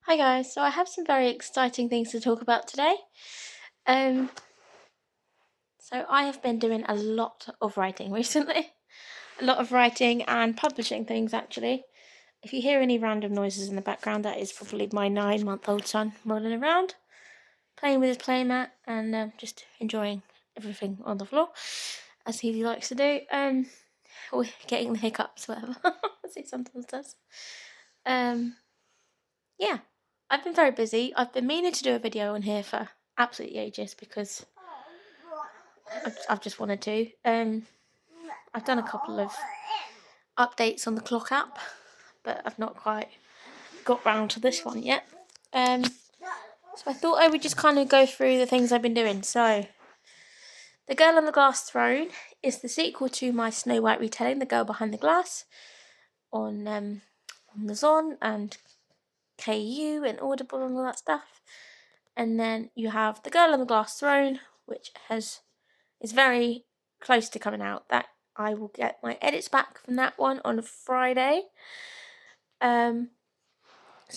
Hi guys, so I have some very exciting things to talk about today. Um, so I have been doing a lot of writing recently, a lot of writing and publishing things actually. If you hear any random noises in the background, that is probably my 9-month-old son rolling around, playing with his playmat and just enjoying everything on the floor, as he likes to do. Or getting the hiccups, whatever, as he sometimes does. Yeah, I've been very busy. I've been meaning to do a video on here for absolutely ages because I've just wanted to. I've done a couple of updates on the clock app, but I've not quite got round to this one yet. So I thought I would just kind of go through the things I've been doing. So, The Girl on the Glass Throne is the sequel to my Snow White retelling, The Girl Behind the Glass, on the Zon and KU and Audible and all that stuff. And then you have The Girl on the Glass Throne, which is very close to coming out. That I will get my edits back from that one on Friday. So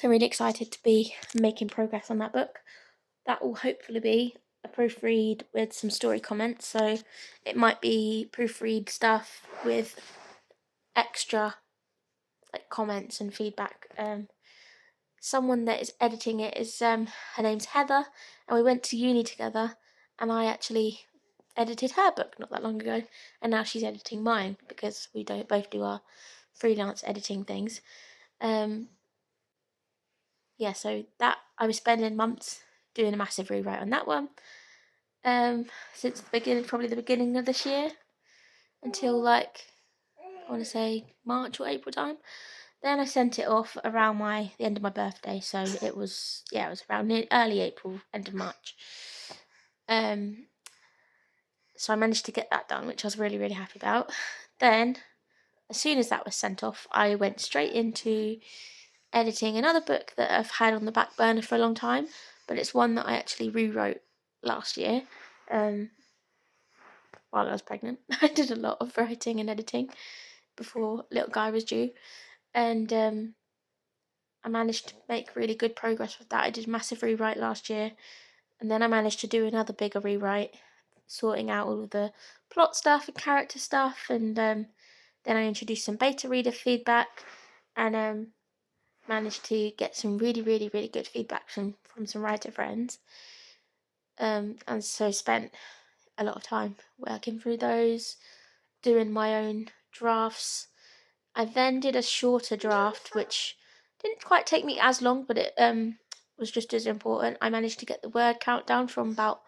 I'm really excited to be making progress on that book. That will hopefully be a proofread with some story comments. So it might be proofread stuff with extra comments and feedback. Someone that is editing it is her name's Heather, and we went to uni together, and I actually edited her book not that long ago, and now she's editing mine because we don't both do our freelance editing things. So that I was spending months doing a massive rewrite on that one. Since probably the beginning of this year, until I want to say March or April time. Then I sent it off around the end of my birthday, so it was around early April, end of March. So I managed to get that done, which I was really, really happy about. Then, as soon as that was sent off, I went straight into editing another book that I've had on the back burner for a long time, but it's one that I actually rewrote last year, while I was pregnant. I did a lot of writing and editing before little guy was due, and I managed to make really good progress with that. I did a massive rewrite last year, and then I managed to do another bigger rewrite, sorting out all of the plot stuff and character stuff, and then I introduced some beta reader feedback, and managed to get some really, really, really good feedback from some writer friends. And so spent a lot of time working through those, doing my own drafts. I then did a shorter draft, which didn't quite take me as long, but it was just as important. I managed to get the word count down from about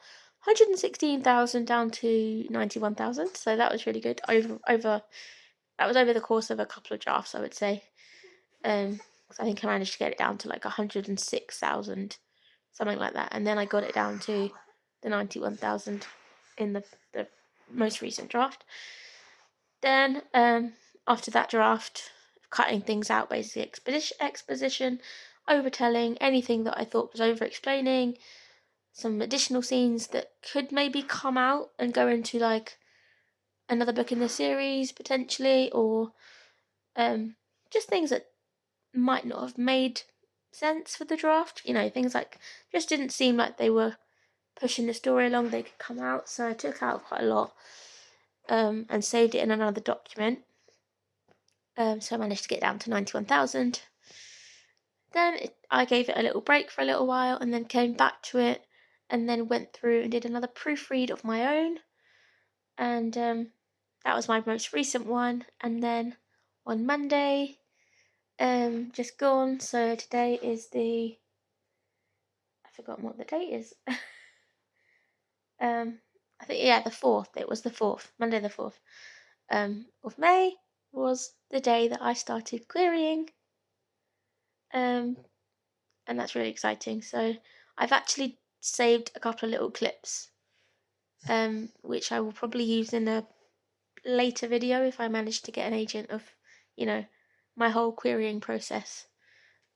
116,000 down to 91,000, so that was really good. That was over the course of a couple of drafts, I would say. I think I managed to get it down to 106,000, something like that, and then I got it down to the 91,000 in the most recent draft. Then after that draft, cutting things out, basically exposition, overtelling, anything that I thought was over-explaining, some additional scenes that could maybe come out and go into another book in the series potentially, or just things that might not have made sense for the draft. Things just didn't seem like they were pushing the story along, they could come out. So I took out quite a lot and saved it in another document. So I managed to get down to 91,000. Then I gave it a little break for a little while and then came back to it and then went through and did another proofread of my own. And that was my most recent one. And then on Monday, just gone. So today is I've forgotten what the date is. I think, the 4th. It was the 4th, Monday the 4th of May was the day that I started querying. And that's really exciting. So I've actually saved a couple of little clips, which I will probably use in a later video if I manage to get an agent of, my whole querying process.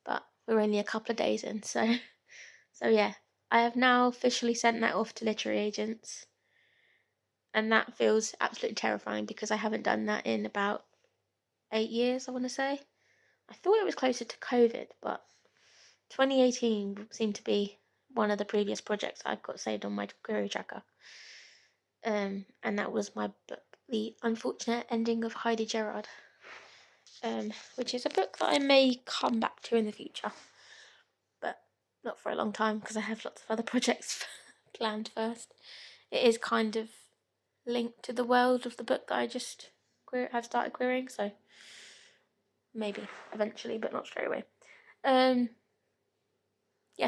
But we're only a couple of days in, so yeah. I have now officially sent that off to literary agents, and that feels absolutely terrifying because I haven't done that in about 8 years, I want to say. I thought it was closer to COVID, but 2018 seemed to be one of the previous projects I've got saved on my query tracker. And that was my book, The Unfortunate Ending of Heidi Gerard, which is a book that I may come back to in the future, but not for a long time because I have lots of other projects planned first. It is kind of linked to the world of the book that I just have started querying, so maybe eventually, but not straight away.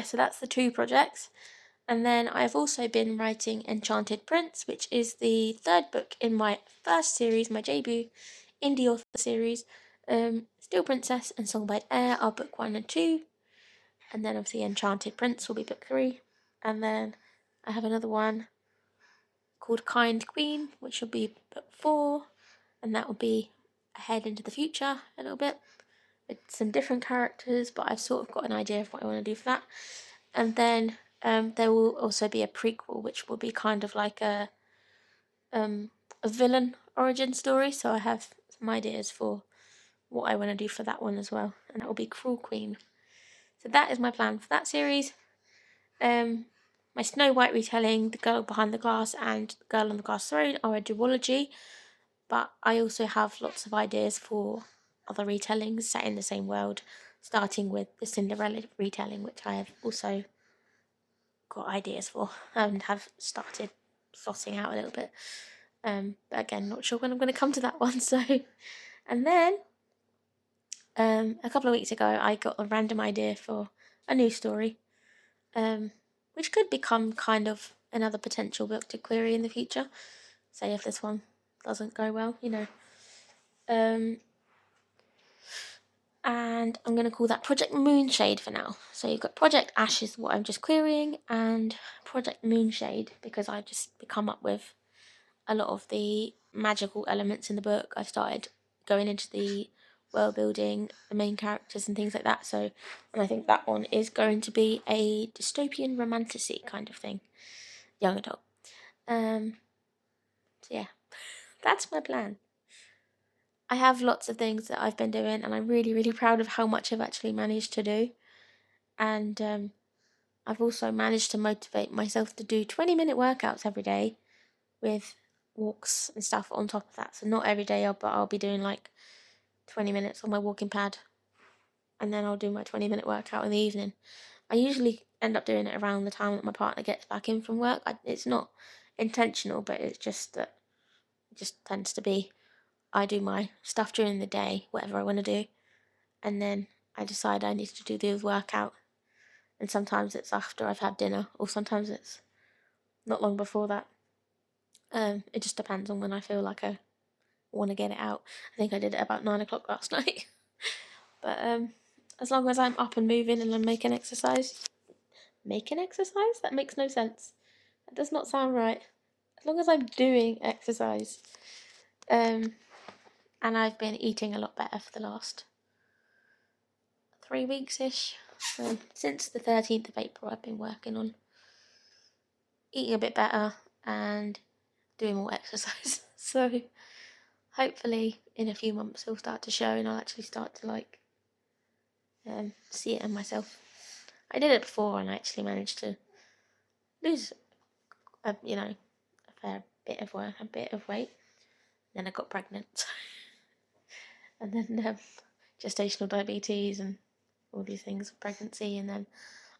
So that's the 2 projects. And then I've also been writing Enchanted Prince, which is the 3rd book in my first series, my debut indie author series. Still Princess and Songbird Air are book 1 and 2. And then obviously Enchanted Prince will be book 3. And then I have another one called Kind Queen, which will be book 4. And that will be ahead into the future a little bit with some different characters, but I've sort of got an idea of what I want to do for that. And then there will also be a prequel, which will be kind of like a villain origin story. So I have some ideas for what I want to do for that one as well, and that will be Cruel Queen. So that is my plan for that series. My Snow White retelling, The Girl Behind the Glass and The Girl on the Glass Throne are a duology, but I also have lots of ideas for other retellings set in the same world, starting with the Cinderella retelling, which I have also got ideas for and have started sorting out a little bit. But again, not sure when I'm going to come to that one. So, and then a couple of weeks ago, I got a random idea for a new story, which could become kind of another potential book to query in the future. Say if this one doesn't go well, and I'm going to call that Project Moonshade for now. So you've got Project Ash is what I'm just querying, and Project Moonshade because I've just come up with a lot of the magical elements in the book. I started going into the world building, the main characters and things like that. So, and I think that one is going to be a dystopian romantasy kind of thing, young adult. So yeah, that's my plan. I have lots of things that I've been doing, and I'm really, really proud of how much I've actually managed to do. And I've also managed to motivate myself to do 20-minute workouts every day with walks and stuff on top of that. So not every day, but I'll be doing like 20 minutes on my walking pad, and then I'll do my 20-minute workout in the evening. I usually end up doing it around the time that my partner gets back in from work. It's not intentional, but it's just that it just tends to be I do my stuff during the day, whatever I want to do, and then I decide I need to do the workout. And sometimes it's after I've had dinner, or sometimes it's not long before that. It just depends on when I feel like I want to get it out. I think I did it about 9 o'clock last night. But as long as I'm up and moving and I'm making exercise? That makes no sense. That does not sound right. As long as I'm doing exercise. And I've been eating a lot better for the last 3 weeks-ish. Since the 13th of April, I've been working on eating a bit better and doing more exercise. So hopefully in a few months it'll start to show and I'll actually start to see it in myself. I did it before and I actually managed to lose a fair bit of weight. Then I got pregnant. And then gestational diabetes and all these things of pregnancy. And then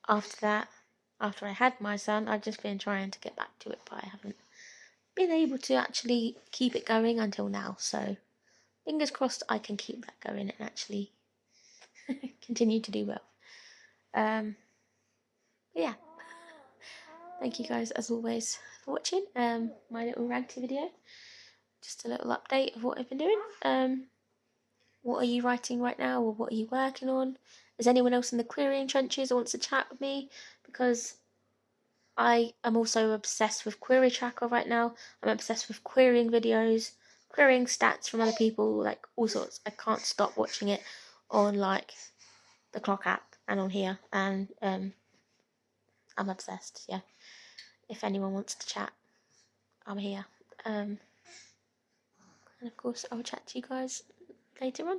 after that, after I had my son, I've just been trying to get back to it, but I haven't been able to actually keep it going until now. So fingers crossed I can keep that going and actually continue to do well. But yeah, thank you guys as always for watching my little ranty video. Just a little update of what I've been doing. What are you writing right now, or what are you working on? Is anyone else in the querying trenches who wants to chat with me? Because I am also obsessed with Query Tracker right now. I'm obsessed with querying videos, querying stats from other people, like all sorts. I can't stop watching it on like the Clock app and on here, and I'm obsessed. Yeah, if anyone wants to chat, I'm here. And of course, I'll chat to you guys later on.